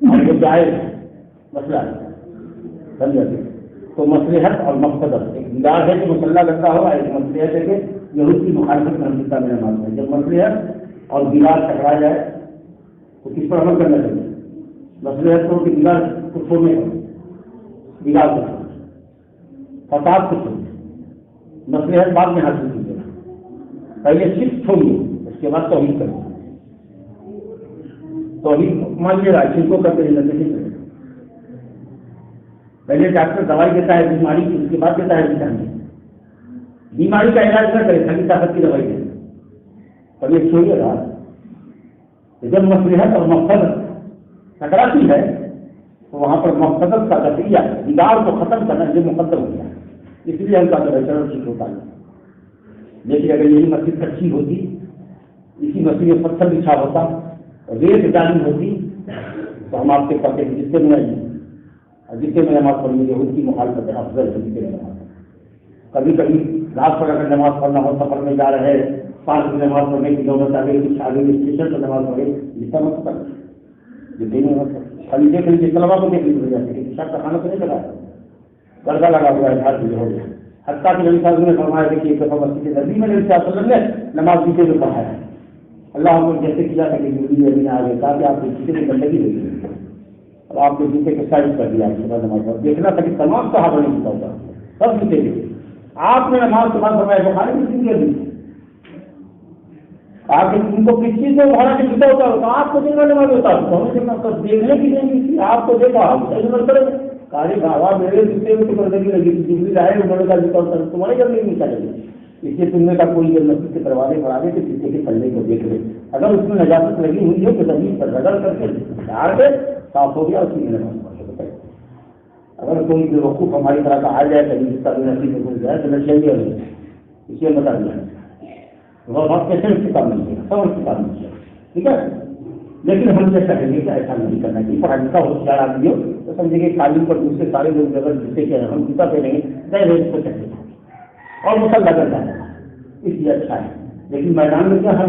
اور جو جائز مسئلہ ہے سمجھا تو مصلحت اور مقصد ایک دیدار ہے کہ مسلح لگتا ہوا، ایک مصلحت ہے کہ یہود کی مخالفت میں ہم میں نماز ہے۔ جب مصلحت اور دیدار ٹکرا جائے تو کس پر عمل کرنا چاہیے؟ مصلحت کو کہ دیدار کو چھوڑنے کا، دیدار کو چھوڑنے، فساد کو چھوڑنے، مصلحت بعد میں حاصل کیجیے، پہلے صرف چھوڑیے اس کے بعد توحید کریے، توحید مانیے گا شرک کو کرتے رہیے، پہلے ڈاکٹر دوائی دیتا ہے بیماری کی، اس کے بعد دیتا ہے وٹامن، بیماری کا علاج نہ کرے کھلی طاقت کی دوائی دے، پر یہ چھوڑیے گا جب مصلحت اور مقصد ٹکراتی ہے تو وہاں پر مقصد کا قطعیہ دیدار کو ختم کرنا یہ مقدم ہو گیا، اس لیے ہم کہتے ہیں چلو ٹھیک ہوتا ہے۔ لیکن اگر یہی مسجد اچھی ہوتی، اسی مسجد میں پتھر بچھا ہوتا، ریت ڈالی ہوتی تو ہم آپ کے پتے جس سے میں جتنے میں نماز پڑھنے کی یہود کی مخالفت افضل ہے جتنے میں نماز، کبھی کبھی رات پڑھ کر نماز پڑھنا ہو، سفر میں جا رہے 5 بجے نماز پڑھنے کی نوبت آ گئی، کچھ آگے اسٹیشن پر نماز پڑھے، جس کا مطلب جتنے خالی دیکھ لیجیے طلبا کو دیکھ لیجیے جاتے شاید کا کھانا تو نہیں لگا گردہ لگا ہوا ہے 8 بجے ہو گیا، حتیٰ کہ نبی صاحب نے فرمایا کہ ایک دفعہ مسجد نبی میں نبی صلی اللہ علیہ وسلم نے نماز جیتے میں پڑھایا، اللہ کو جیسے کیا کہ ابھی نے آگے کہا کہ آپ کے جوتے میں گندگی لگی اور آپ کے جوتے کے سائز کر دیا صبح نماز پر، دیکھنا تھا کہ تمام صحابہ نہیں جوتا ہوتا سب جوتے دیکھے، آپ نے نماز کے بعد فرمایا بخاری میں کیوں دی آپ ان کو کس چیز میں بھاڑا کے جوتا ہوتا ہوتا آپ کو دیکھنا نماز ہوتا تو ہمیں دیکھنا دیکھنے کی نہیں تھی، آپ کو دیکھا کرے کاری بابا میرے جوتے میں تو گندگی لگی تھی، جبری رائے انہوں کا جوتا ہوتا تمہارے گھر میں نہیں چلے گا، اس لیے تم نے کا کوئی مسجد کے دروازے پر آگے کے جوتے کے پلے کو دیکھ لے، اگر اس میں نجاست لگی ہوئی ہے تو زمین پر رگڑ کر کے ڈال کے صاف ہو گیا، اسی میں نماز پڑھ سکتے۔ اگر کوئی بے وقوف ہماری طرح کا آ جائے کبھی جس کا بھی نصیب میں گھس جائے تو نشے اس لیے بتا دیا بہت کیسے کتاب نہیں ہے سب کتاب نہیں ہے، ٹھیک ہے، لیکن ہم یہ چاہیں کہ ایسا نہیں کرنا چاہیے، پڑھا لکھا ہوشیار آدمی ہو تو سمجھے کہ تعلیم پر دوسرے سارے لوگ اگر جوتے کے ہم جوتا پہنیں گے دہلیز کو چاہیے اور مسلح کرتا ہے اس لیے اچھا ہے، لیکن میدان میں کیا ہے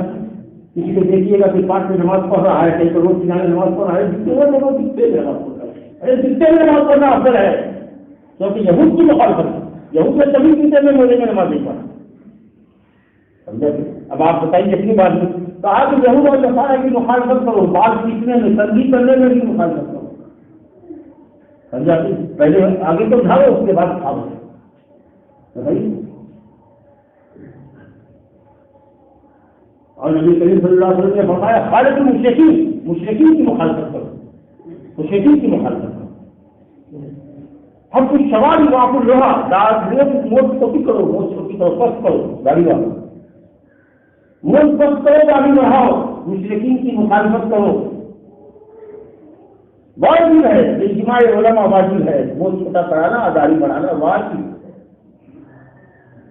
کسی کو دیکھیے گا کہ 5 میں نماز پڑھ رہا ہے، کہیں تو روز کنارے نماز پڑھ رہا ہے، جتنے میں نماز پڑھ رہا ہے، ارے جتنے میں نماز پڑھنا افضل ہے، کیونکہ یہود کی مخالفت ہے، یہود میں کبھی جتنے میں مولے میں نماز نہیں پڑھا، سمجھا؟ اب آپ بتائیے اپنی بات میں کہا کہ یہود اور نصارہ کی مخالفت کرو، بات سیکھنے میں تنظیم کرنے میں بھی مخالفت کرو، سمجھا؟ پہلے آگے تو اٹھاؤ اس کے بعد اٹھاؤ، بتائیے۔ اور نبی کریم صلی اللہ علیہ وسلم نے فرمایا خالق مشرکین کی مخالفت کرو، مشرکین کی مخالفت کرو، ہم کچھ سوال واپس رہا موت چھوٹی کرو، موت چھوٹی کرو، پس کرو گاڑی والا موت پس کرو، گاڑی بڑھاؤ، مشرکین کی مخالفت کرو، واجب ہے، اجماع علماء واجب ہے، موت چھوٹا کرانا گاڑی بڑھانا واجب،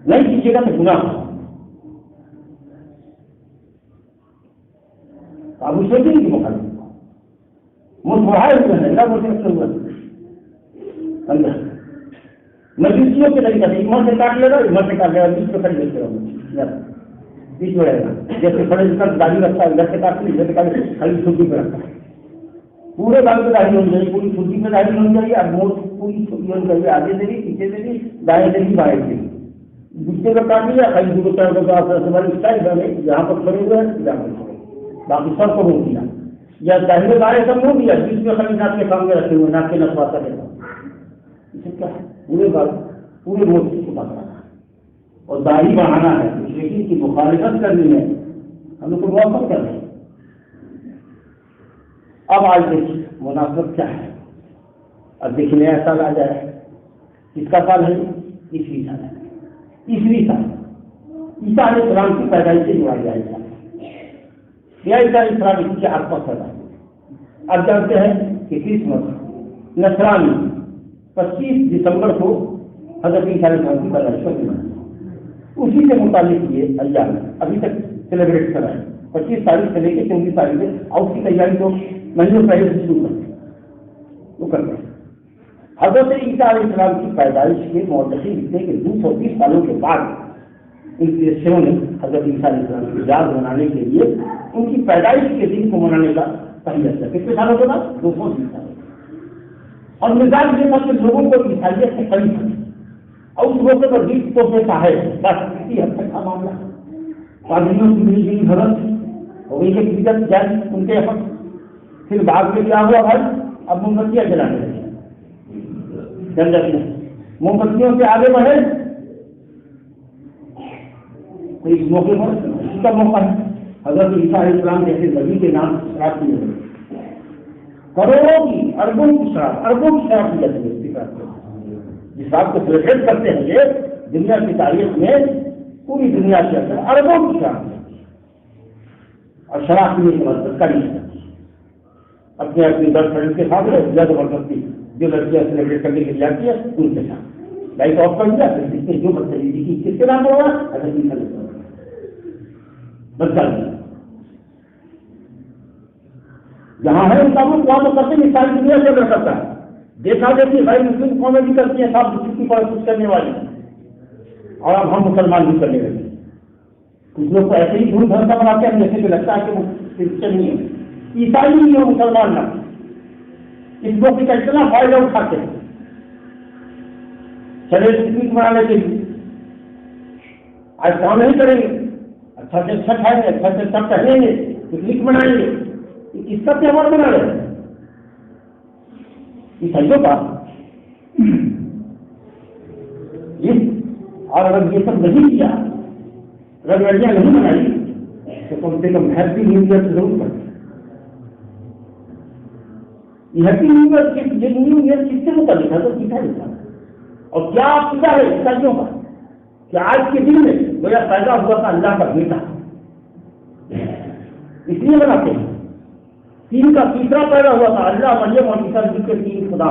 نہیں کیجیے گا تو گناہ۔ ابو شیخی کی مخالفت مجھ بڑھائے ہوئے ہیں اللہ مجھے ہوا سمجھا، مجلسیوں کے طریقے سے عمر سے کاٹ لے گا، عمر سے کاٹ لے گا، بیچ میں کھڑی دیتے رہو، بیچ میں رہے گا، جیسے کھڑے کر گاڑی رکھتا ہے ادھر سے کاٹ لی ادھر سے کاٹ خالی چھٹی پہ رکھتا ہے، پورے گاڑی پہ داڑھی ہونی چاہیے، پوری چھٹی پہ داڑھی ہونی چاہیے، اور موٹ پوری چھٹی ہونی چاہیے، آگے سے بھی پیچھے سے بھی دائیں سے بھی بائیں سے بھی، دوسرے کا کاٹ لیا خالی دو چار کا اسٹائل بنے جہاں پر کھڑے ہوئے ہیں جہاں پر باقی سب کو روک دیا، یا دہلے بارے سب روک دیا، جس میں خالی ناک کے سامنے رکھے ہوئے ناک کے نسواتا رہتا، اسے کیا ہے پورے بات پورے روز سے چھپا کرانا، اور داڑھی بڑھانا ہے، مشرکین کی مخالفت کرنی ہے، ہم لوگ کو موافق کر رہے ہیں۔ اب آج دیکھیے مناسبت کیا ہے، اب دیکھیے نیا سال آ جائے، کس کا سال ہے؟ عیسوی سال ہے، عیسوی سال عیسیٰ علیہ السلام کی پیدائش سے جوڑا جائے گا، یا عیسیٰ علیہ السلام اسی کے آس پاس پیدا ہوئے۔ آپ جانتے ہیں کہ کرسمس نصرانی 25 دسمبر کو حضرت عیسیٰ علیہ السلام کی پیدائش کا دن ہے، اسی سے متعلق یہ ایام ابھی تک سیلیبریٹ کر رہے ہیں، 25 تاریخ سے لے کے 24 تاریخ تک، اور اس کی تیاری تو مہینوں پہلے سے شروع کرتے ہیں۔ حضرت عیسیٰ علیہ السلام کی پیدائش کے مورخین لکھتے ہیں کہ 220 سالوں کے بعد ان کریسچنوں نے حضرت عیسیٰ علیہ السلام کی یاد منانے کے لیے ان کی پیدائش کے دن کو منانے کا پہلے کیا۔ کتنے سالوں کے بعد؟ 220 سال۔ اور مزاج یہ تھا کہ لوگوں کو عیسائیت سے قریب ہے، اور اس موقع پر بھی تو دیتا ہے، بس اسی حد تک کا معاملہ۔ پادریوں کی ملی جلی حضرت ہو گئی کہ عزت جائے ان کے حق، پھر بعد میں کیا ہوا بھائی؟ اب موم بتیاں جلانے لگے، موم بتیوں سے آگے بڑھے تو اس موقع پر اسی کا موقع ہے حضرت عیسیٰ علیہ السلام جیسے نبی کے نام شراب کی جاتی ہے، کروڑوں کی اربوں کی شراب کی جاتی ہے، جس بات کو سیلیبریٹ کرتے ہیں یہ دنیا کی تاریخ میں پوری دنیا کے اندر اربوں کی شراب کی، اور شراب پینے کے مطلب کری اپنے گرل فرینڈ کے ساتھ زیادہ زبردستی جو لڑکیاں سیلیبریٹ کرنے کے لیے آتی ہے ان کے ساتھ لائٹ آف کر دیا، جس نے جو بدتمیزی کی کس کے نام ہوگا؟ حضرت عیسیٰ علیہ السلام بدتمیزی جہاں ہے انسان وہاں تو کرتے ہیں، ساری دنیا سے اگر کرتا ہے، دیکھا دیکھی غیر مسلم قومیں بھی کرتی ہیں صاحب کی پرست کرنے والی، اور اب ہم مسلمان بھی کرنے لگے۔ کچھ لوگ تو ایسے ہی دھوم دھڑکا بناتے ہیں جیسے کہ لگتا ہے کہ وہ کرسچن نہیں ہے، عیسائی نہیں ہے، مسلمان نہ، اس موقع کا اتنا فائدہ اٹھاتے ہیں۔ چلے پکنک منانے کے لیے آج کام نہیں کریں گے، اچھا سے اچھا کھائیں گے، اچھا سے اچھا پہنیں گے، پکنک منائیں گے، کس کا تہوار منا رہے ہیں؟ عیسائیوں کا۔ اور اگر یہ سب نہیں کیا، اگر لڑکیاں نہیں منائی تو کم سے کم ہیپی نیو ایئر سے ضرور پڑھیں۔ ہیپی نیو ایئر، یہ نیو ایئر کس سے متعلق ہے؟ تو عیسیٰ علیہ السلام، اور کیا عقیدہ ہے عیسائیوں کا کہ آج کے دن میں گویا پیدا ہوا تھا اللہ کا بیٹا، اس لیے بناتے ہیں۔ تین کا تیسرا پیدا ہوا تھا، اللہ مریم اور عیسیٰ کے تین خدا،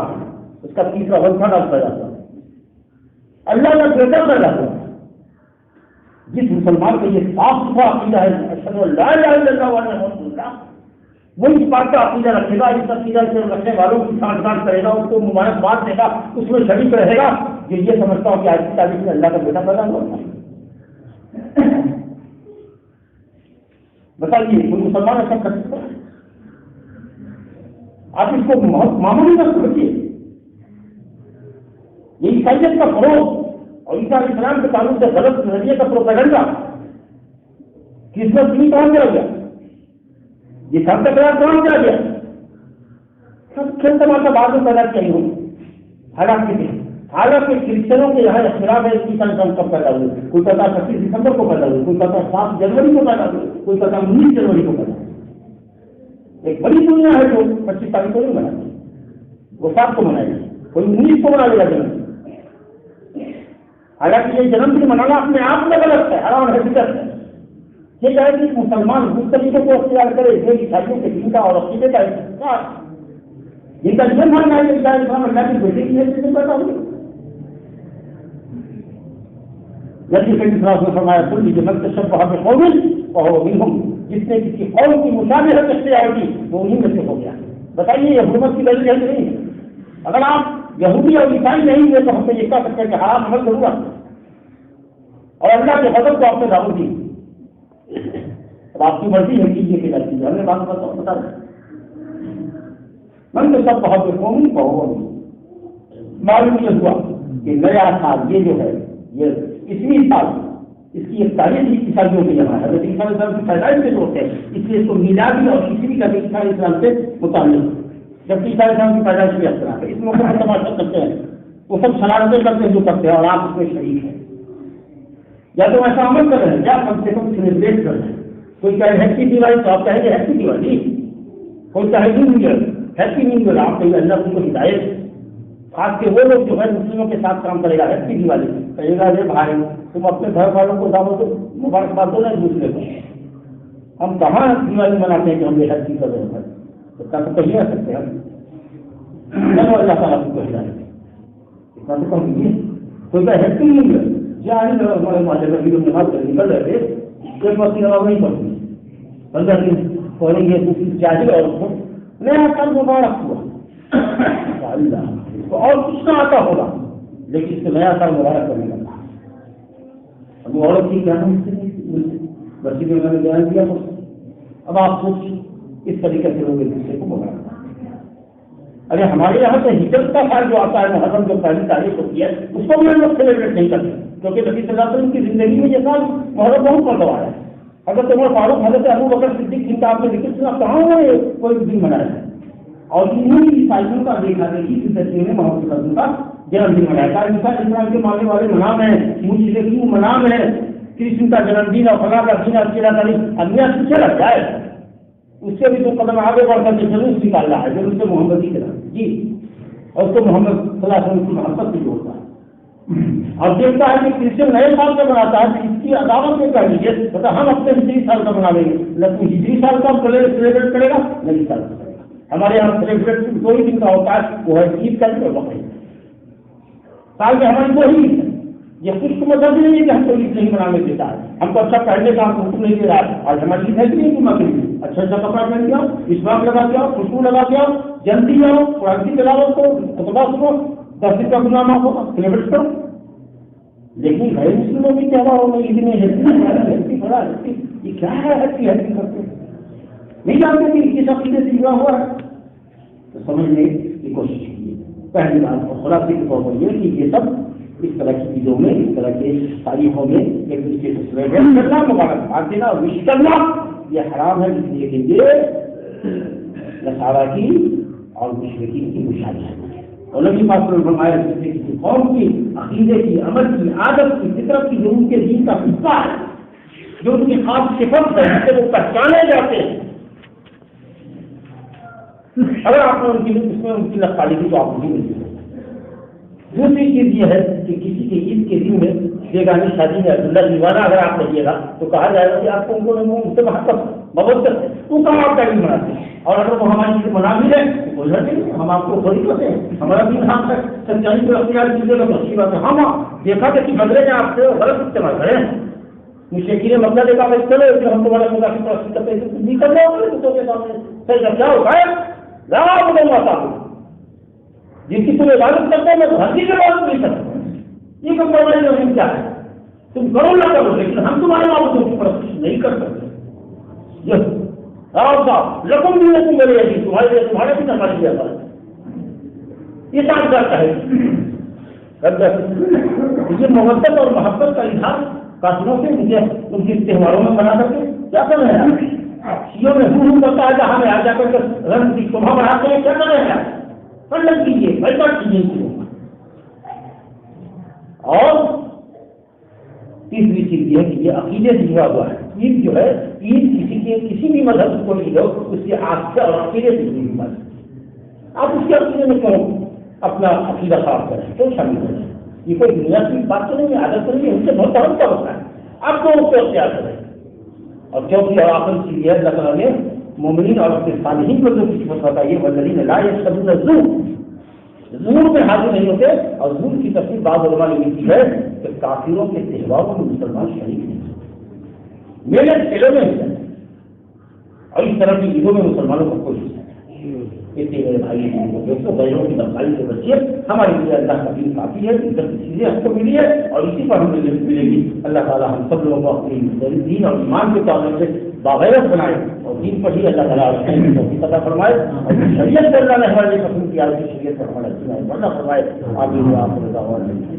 اس کا تیسرا ونسا ڈال پیدا ہوا، اللہ کا بیٹا پیدا ہوا۔ جس مسلمان کا یہ صاف ستھرا عقیدہ ہے اشہد ان لا الہ الا اللہ و انہ رسول اللہ، وہ اس بات کا عقیدہ رکھے گا، اس عقیدہ سے رکھنے والوں کی سانٹھ گانٹھ کرے گا، اس کو مبارکباد دے گا، اس میں شریک رہے گا کہ یہ سمجھتا ہوں کہ آج کی تاریخ میں اللہ کا بیٹا پیدا ہوا تھا۔ بتائیے کوئی مسلمان ایسا کر سکتا ہے؟ آپ اس کو معمولی نہ سمجھیے، یہ عیسائیت کا فروغ اور عیسیٰ علیہ السلام کے تعلق سے غلط نظریے کا پروپیگنڈا کرسمس نہیں کہاں کیا گیا، یہ سب کا قرار کہاں کیا گیا، سب کھیل تماشا بعد میں پیدا کیا ہوں۔ حالانکہ کرسچنوں کے یہاں اختلاف ہے عیسیٰ علیہ السلام کب پیدا ہوئے، کوئی کہتا 25 دسمبر کو پیدا ہوئے، کوئی کہتا 7 جنوری کو پیدا ہوئے، کوئی کہتا 19 جنوری کو پیدا ہوئے۔ ایک بڑی دنیا ہے جو 25 تاریخ کو نہیں مناتی، وہ 7 کو منائے گی، کوئی 19 کو منا لے گا جنم۔ حالانکہ یہ جنم دن منانا اپنے آپ میں غلط ہے، حرام ہے، بدعت ہے۔ یہ کہے کہ مسلمان اس طریقے کو اختیار کرے جو عیسائیوں کے دین کا اور عقیدے کا ہے، جن کا یہ ماننا ہے کہ عیسیٰ علیہ السلام اللہ کی بیٹی کی حیثیت سے پیدا ہوئے۔ نبی صلی اللہ علیہ وسلم نے فرمایا کل من تشبہ بقوم فہو منہم، جس نے کسی قوم کی مشابہت اختیار کی وہ انہیں میں سے ہو گیا۔ بتائیے یہ حکومت کی دلیل ہے کہ نہیں؟ اگر آپ یہودی اور عیسائی نہیں ہوئے تو ہم سے یہ کہہ سکتے ہیں کہ حرام عمل ضرور، اور اللہ کے غضب کو آپ نے دعوت دی، اب آپ کی مرضی ہے کیجیے کہ نہ کیجیے، ہم نے بات بتا دیں۔ من تشبہ بقوم فہو منہم، معلوم یہ ہوا کہ نیا سال یہ جو ہے یہ اسوی سال، اس کی ایک تاریخ عیسائیوں کے یہاں ہے، حضرت عیسیٰ علیہ السلام کی پیدائش سے ہوتے ہیں، اس لیے اس کو میلادی اور عیسوی کا عیسیٰ علیہ السلام سے متعلق، جب عیسیٰ علیہ السلام کی پیدائش کی اس طرح ہے، اس موقع پر تماشا کرتے ہیں، وہ سب شرارتیں کرتے ہیں جو کرتے ہیں، اور آپ اس میں شریک ہیں۔ یا تو ایسا عمل کر رہے ہیں یا کم سے کم سیلیبریٹ کر رہے ہیں. کوئی کہے ہیپی دیوالی تو آپ کہیں گے ہیپی دیوالی. کوئی کہے new year happy new year آپ کہیں اللہ کی کو ہدایت. خاص کے وہ لوگ جو ہے مسلموں کے ساتھ کام کرے گا ہیپی دیوالی کہے گا ارے بھائی تم اپنے گھر والوں کو دعوت مبارکباد دو نا ایک دوسرے کو. ہم کہاں دیوالی مناتے ہیں کہ ہم یہ ہیپی کر رہے ہیں اتنا تو کہیں آ سکتے ہیں ہم. اللہ تعالیٰ کو ہدایت اتنا تو کم کیجیے. کوئی کہے ہیپی نیو ایئر جائیں ہمارے معاشرے میں بھی نماز سے نکل رہے تھے ایک وقت نماز نہیں پڑھتی 15 دن پڑھیں گے دوسری چاہیے اور اس کو نیا سال مبارک ہوا اللہ اس کو اور کچھ نہ آتا ہوگا لیکن اس کو نیا سال مبارک کرنے لگا. اب وہ عورت کی کیا بچی میں نے بیان دیا تو اب آپ سوچ اس طریقے سے لوگ ایک دوسرے کو مبارک. ارے ہمارے یہاں سے ہجرت کا سال جو آتا ہے محرم جو پہلی تاریخ ہوتی ہے اس کو بھی ہم لوگ سیلیبریٹ نہیں کرتے کیونکہ نبی صلی اللہ علیہ وسلم کی زندگی میں یہ سال محرم بہت پڑھا ہے. حضرت عمر فاروق حضرت ابو بکر صدیق جن کا آپ نے ذکر سنا کہاں ہے کوئی دن منایا ہے اور انہیں عیسائیوں کا دیکھا دیکھی زندگی میں محمد صلی اللہ علیہ وسلم کا جنم دن منایا تھا. اسلام کے ماننے والے منام ہیں مشرکین منام ہے کرشن کا جنم دن اور فلاں کا دن اچھا تاریخ انیا پیچھے رکھ جائے اس سے بھی تو قدم آگے بڑھ کر کے جلوس نکال رہا ہے جو اس سے محمد ہی کرا جی اور اس کو محمد صلی اللہ علیہ وسلم کی محبت سے جوڑتا ہے. اور دیکھتا ہے کہ کرسچن نئے سال کا مناتا ہے تو اس کی عداوت میں کر لیجیے مطلب ہم اپنے ہجری سال کا منا لیں گے لیکن ہجری سال کا سیلیبریٹ کرے گا نئی سال کا کرے گا. ہمارے یہاں سیلیبریٹ دو ہی دن کا ہوتا ہے وہ ہے عید کا دن اور بقرعید. سال میں ہماری دو ہی ہے. یہ کچھ مطلب نہیں ہے کہ ہم کو عید نہیں منانے دیتا ہے ہم کو اچھا پہننے کا حکم نہیں دے رہا ہے. آج ہماری عید ہے کہ نہیں کہ مکڑی اچھا اچھا کپڑا پہن کے آؤ اسباق لگا کے آؤ خوشبو لگا کے آؤ جلدی آؤ قرآن کی تلاوت کرو خطبہ سنو 10 دن کا گناہ معاف ہوگا سیلیبریٹ کرو. لیکن غیر مسلموں کی تہواروں میں عید میں ہیپی بڑا یہ کیا ہے ہیپی کرتے نہیں جانتے کہ کس عقیدے سے جڑا ہوا ہے تو سمجھنے کی کوشش کیجیے. پہلی بات اور خلاصے کے طور پر یہ کہ یہ سب اس طرح کی چیزوں میں اس طرح کے تاریخوں میں ایک دوسرے سے سیلیبریٹ کرنا مبارکباد دینا اور وش کرنا یہ حرام ہے. اس لیے کہ یہ نصارہ کی اور مشرکین کی نشانی ہے. اور نبی پاک صلی اللہ علیہ وسلم فرمایا کسی قوم کی عقیدے کی عمل کی عادت کی فطرت کی جو ان کے دین کا حصہ ہے جو ان کی خاص صفت ہے جس سے وہ پہچانے جاتے ہیں اگر آپ نے ان کی اس میں ان کی نقالی کی تو آپ نہیں مل سکتے. دوسری چیز یہ ہے کہ کسی کے عید کے دن میں بیگانی شادی میں عبداللہ دیوانہ اگر آپ کہیے گا تو کہا جائے گا کہ آپ کو ان کو سے محبت محبت ہے وہ کہاں آپ کا عید مناتے ہیں. اور اگر وہ ہماری چیزیں منا بھی رہے تو کوئی نہیں ہم آپ کو تھوڑی کرتے ہیں ہمارا دن ہم تک سچائی کو اختیار چیزیں تو اچھی بات ہے. ہم دیکھا کہ بدلے میں آپ سے غلط استعمال کریں مشرکین مطلب دیکھا میں چلے ہم تمہارا خدا کی پرست کرتے ہیں نہیں کر رہے دوستوں کے سامنے صحیح کیا ہوتا ہے لا بدلواتا ہوں جس کی تم عبادت کرتے ہیں میں تو ہر چیز عبادت نہیں کرتا. یہ کوئی پرابلم نہیں کیا ہے تم کرو نہ کرو لیکن ہم تمہارے معبودوں کی پرست نہیں کر سکتے. رقم بھی نہیں میرے لیے تمہارے لیے تمہارے بھی ہمارے لیے یہ ساتھ کرتا ہے. یہ محبت اور محبت کا اظہار کافروں سے مجھے ان کے تہواروں میں بنا کر کے کیا کر رہے ہیں شیوں میں ہوں کرتا ہے جہاں میں آ جا کر رنگ کی شوبھا بڑھاتے ہیں کیا کر رہے ہیں پنڈن کیجیے بیٹھ کیجیے. اور تیسری چیز یہ ہے کہ یہ عقیدے سے جڑا ہوا ہے. عید جو ہے عید کسی بھی مذہب کو نہیں لو اس کے عقیدے اور عقیدے سے جڑی ہوئی ہے. آپ اس کے عقیدے میں کیوں اپنا عقیدہ صاف کریں کیوں شامل کریں. یہ کوئی دنیا کی بات تو نہیں ہے عادت تو نہیں ہے ان سے بہت اہم کا ہوتا ہے. آپ کو اس کو اختیار کریں اور کیونکہ آخر چیز یہ اللہ تعالیٰ نے مومنین اور اپنے صالحین کو جو صفت بتائی ہے والذین لا یشهدون الزور زور میں حاضر نہیں ہوتے. اور زور کی تفصیل بعض علماء نے لکھی ہے کہ کافروں کے تہواروں میں مسلمان شریک نہیں ہوتے میلے کھیلوں میں حصہ اور اس طرح کی عیدوں میں مسلمانوں کو کوئی حصہ نہیں. اس لیے میرے بھائی دوستوں غیروں کی بدکاری سے بچیے. ہمارے لیے اللہ کا دین کافی ہے ان سب چیزیں ہم کو ملی ہے اور اسی پر ہمیں ملے گی. اللہ تعالیٰ ہم سب لوگوں کو اپنی دین اور ایمان کے تعلق سے باغیرت بنائے اور دین پر ہی اللہ تعالیٰ پتہ فرمائے اور شریعت سے اللہ نے ہمارے لیے پسند کیا شریعت پر ہمارا بڑھنا فرمائے. آمین.